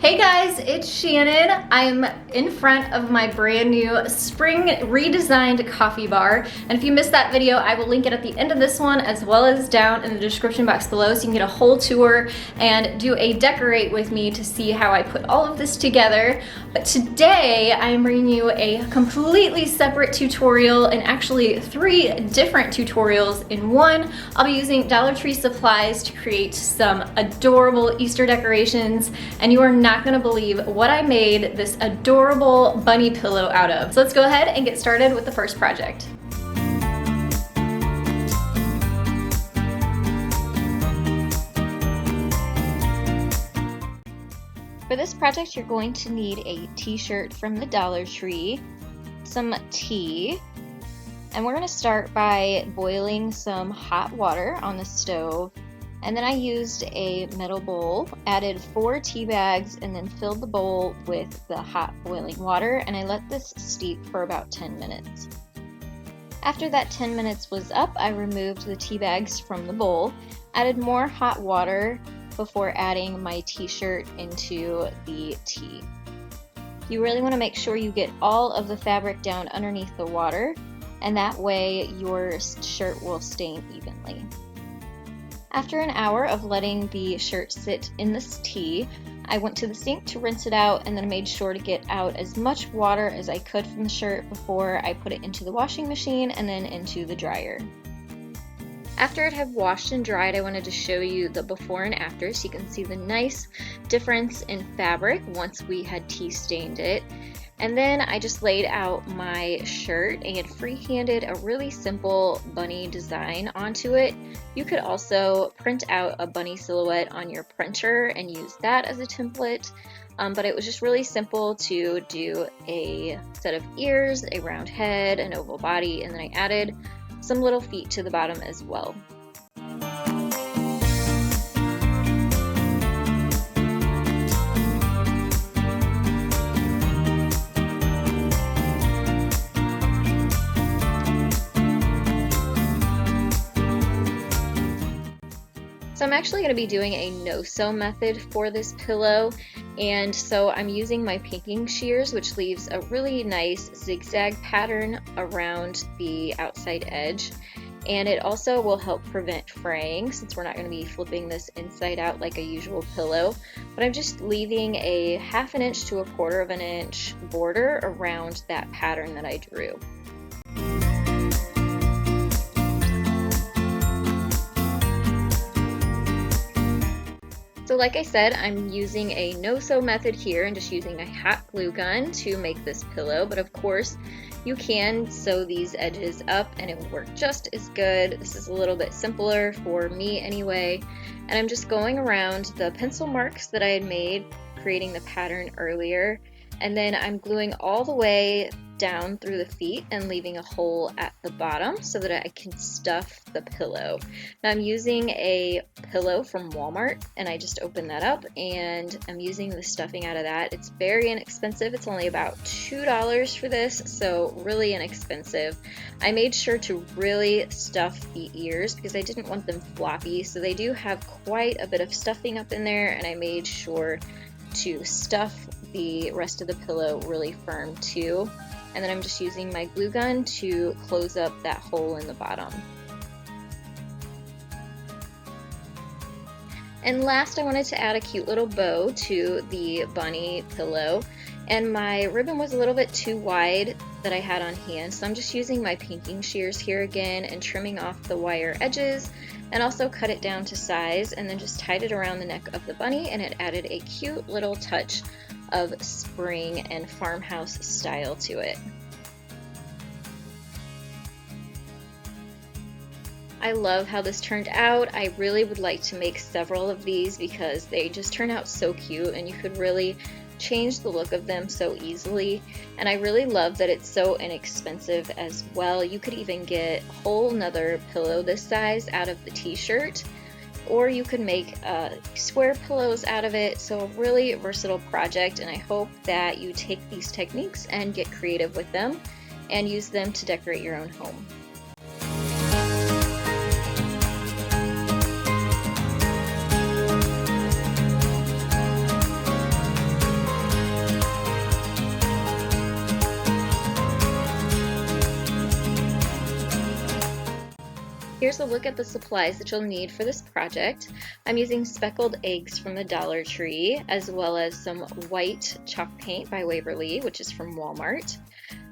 Hey guys, it's Shannon. I'm in front of my brand new spring redesigned coffee bar. And if you missed that video, I will link it at the end of this one as well as down in the description box below so you can get a whole tour and do a decorate with me to see how I put all of this together. But today I'm bringing you a completely separate tutorial and actually 3 different tutorials in one. I'll be using Dollar Tree supplies to create some adorable Easter decorations, and you are not gonna believe what I made this adorable bunny pillow out of. So let's go ahead and get started with the first project. For this project, you're going to need a t-shirt from the Dollar Tree, some tea, and we're gonna start by boiling some hot water on the stove. And then I used a metal bowl, added 4 tea bags, and then filled the bowl with the hot boiling water, and I let this steep for about 10 minutes. After that 10 minutes was up, I removed the tea bags from the bowl, added more hot water before adding my t-shirt into the tea. You really want to make sure you get all of the fabric down underneath the water, and that way your shirt will stain evenly. After an hour of letting the shirt sit in this tea, I went to the sink to rinse it out, and then made sure to get out as much water as I could from the shirt before I put it into the washing machine and then into the dryer. After it had washed and dried, I wanted to show you the before and after so you can see the nice difference in fabric once we had tea stained it. And then I just laid out my shirt and freehanded a really simple bunny design onto it. You could also print out a bunny silhouette on your printer and use that as a template, but it was just really simple to do a set of ears, a round head, an oval body, and then I added some little feet to the bottom as well. So I'm actually going to be doing a no-sew method for this pillow, and so I'm using my pinking shears, which leaves a really nice zigzag pattern around the outside edge, and it also will help prevent fraying since we're not going to be flipping this inside out like a usual pillow. But I'm just leaving a 1/2 inch to 1/4 inch border around that pattern that I drew. So like I said, I'm using a no-sew method here and just using a hot glue gun to make this pillow, but of course you can sew these edges up and it will work just as good. This is a little bit simpler for me anyway, and I'm just going around the pencil marks that I had made creating the pattern earlier, and then I'm gluing all the way down through the feet and leaving a hole at the bottom so that I can stuff the pillow. Now I'm using a pillow from Walmart, and I just opened that up and I'm using the stuffing out of that. It's very inexpensive. It's only about $2 for this, so really inexpensive. I made sure to really stuff the ears because I didn't want them floppy, so they do have quite a bit of stuffing up in there, and I made sure to stuff the rest of the pillow really firm too. And then I'm just using my glue gun to close up that hole in the bottom. And last, I wanted to add a cute little bow to the bunny pillow, and my ribbon was a little bit too wide that I had on hand, so I'm just using my pinking shears here again and trimming off the wire edges, and also cut it down to size, and then just tied it around the neck of the bunny, and it added a cute little touch of spring and farmhouse style to it. I love how this turned out. I really would like to make several of these because they just turn out so cute and you could really change the look of them so easily. And I really love that it's so inexpensive as well. You could even get a whole nother pillow this size out of the t-shirt, or you could make square pillows out of it. So a really versatile project, and I hope that you take these techniques and get creative with them and use them to decorate your own home. here's a look at the supplies that you'll need for this project. I'm using speckled eggs from the Dollar Tree, as well as some white chalk paint by Waverly, which is from Walmart.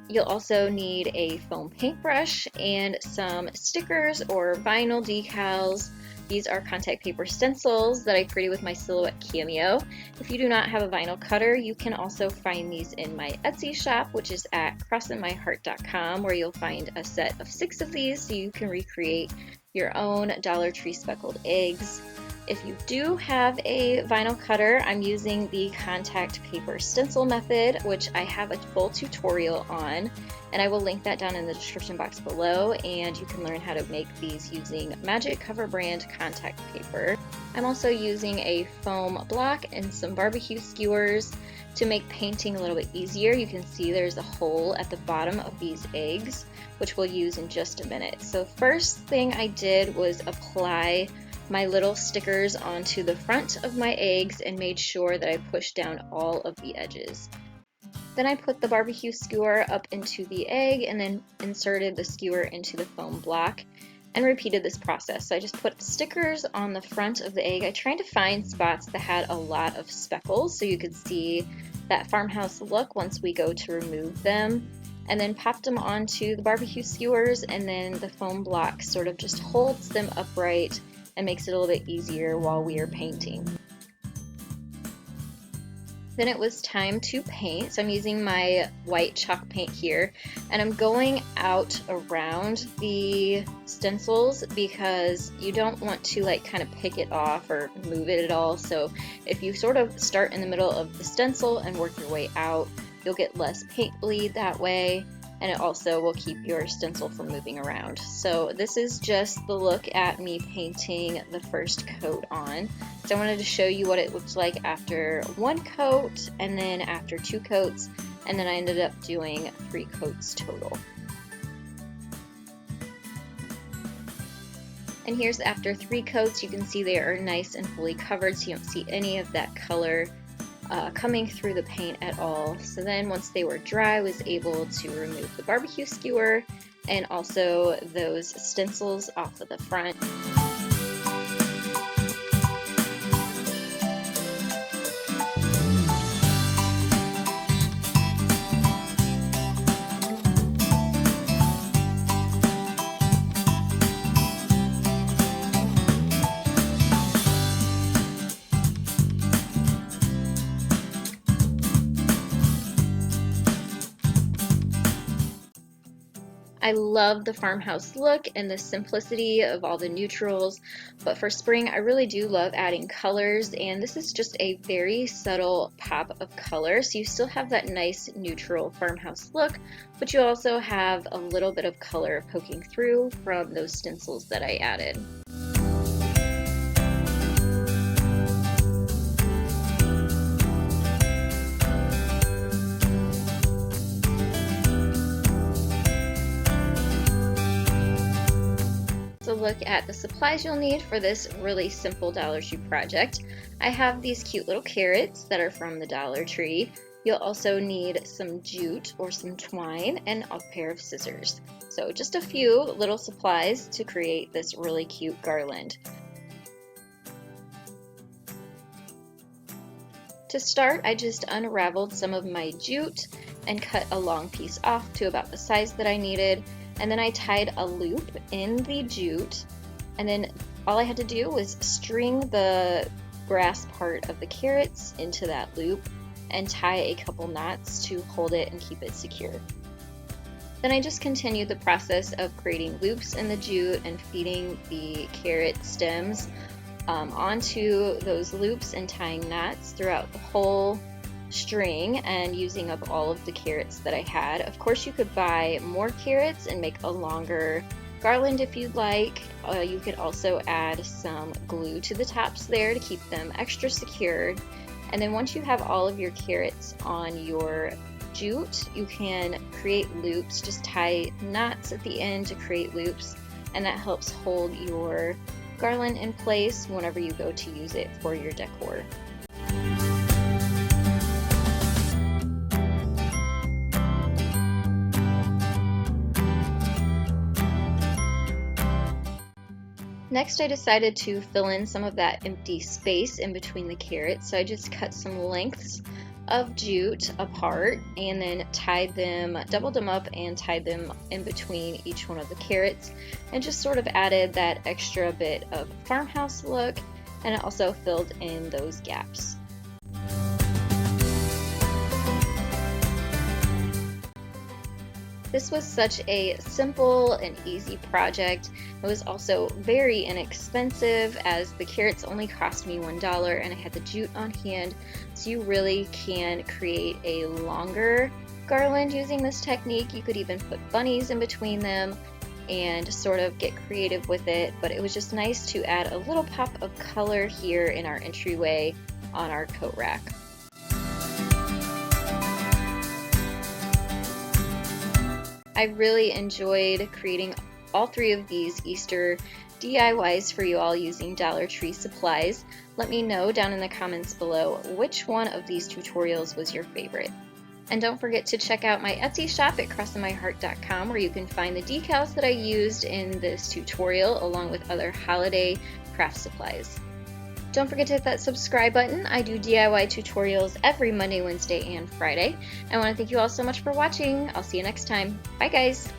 You'll also need a foam paintbrush and some stickers or vinyl decals. These are contact paper stencils that I created with my Silhouette Cameo. If you do not have a vinyl cutter, you can also find these in my Etsy shop, which is at crossinmyheart.com, where you'll find a set of 6 of these so you can recreate your own Dollar Tree speckled eggs. If you do have a vinyl cutter, I'm using the contact paper stencil method, which I have a full tutorial on, and I will link that down in the description box below, and you can learn how to make these using Magic Cover brand contact paper. I'm also using a foam block and some barbecue skewers to make painting a little bit easier. You can see there's a hole at the bottom of these eggs, which we'll use in just a minute. So first thing I did was apply my little stickers onto the front of my eggs and made sure that I pushed down all of the edges. Then I put the barbecue skewer up into the egg and then inserted the skewer into the foam block and repeated this process. So I just put stickers on the front of the egg. I tried to find spots that had a lot of speckles so you could see that farmhouse look once we go to remove them, and then popped them onto the barbecue skewers, and then the foam block sort of just holds them upright and makes it a little bit easier while we are painting. Then it was time to paint. So I'm using my white chalk paint here, and I'm going out around the stencils because you don't want to like kind of pick it off or move it at all. So if you sort of start in the middle of the stencil and work your way out, you'll get less paint bleed that way, and it also will keep your stencil from moving around. So this is just the look at me painting the first coat on. So I wanted to show you what it looks like after 1 coat, and then after 2 coats, and then I ended up doing 3 coats total. And here's after 3 coats. You can see they are nice and fully covered, so you don't see any of that color coming through the paint at all. So then once they were dry, I was able to remove the barbecue skewer and also those stencils off of the front. I love the farmhouse look and the simplicity of all the neutrals, but for spring I really do love adding colors, and this is just a very subtle pop of color, so you still have that nice neutral farmhouse look, but you also have a little bit of color poking through from those stencils that I added. Look at the supplies you'll need for this really simple Dollar Tree project. I have these cute little carrots that are from the Dollar Tree. You'll also need some jute or some twine and a pair of scissors. So just a few little supplies to create this really cute garland. To start, I just unraveled some of my jute and cut a long piece off to about the size that I needed. And then I tied a loop in the jute, and then all I had to do was string the grass part of the carrots into that loop and tie a couple knots to hold it and keep it secure. Then I just continued the process of creating loops in the jute and feeding the carrot stems onto those loops and tying knots throughout the whole string and using up all of the carrots that I had. Of course, you could buy more carrots and make a longer garland if you'd like. You could also add some glue to the tops there to keep them extra secured. And then once you have all of your carrots on your jute, you can create loops. Just tie knots at the end to create loops, and that helps hold your garland in place whenever you go to use it for your decor. Next, I decided to fill in some of that empty space in between the carrots, so I just cut some lengths of jute apart and then doubled them up and tied them in between each one of the carrots, and just sort of added that extra bit of farmhouse look, and it also filled in those gaps. This was such a simple and easy project. It was also very inexpensive, as the carrots only cost me $1 and I had the jute on hand, so you really can create a longer garland using this technique. You could even put bunnies in between them and sort of get creative with it, but it was just nice to add a little pop of color here in our entryway on our coat rack. I really enjoyed creating all three of these Easter DIYs for you all using Dollar Tree supplies. Let me know down in the comments below which one of these tutorials was your favorite. And don't forget to check out my Etsy shop at crossofmyheart.com, where you can find the decals that I used in this tutorial along with other holiday craft supplies. Don't forget to hit that subscribe button. I do DIY tutorials every Monday, Wednesday, and Friday. I want to thank you all so much for watching. I'll see you next time. Bye guys!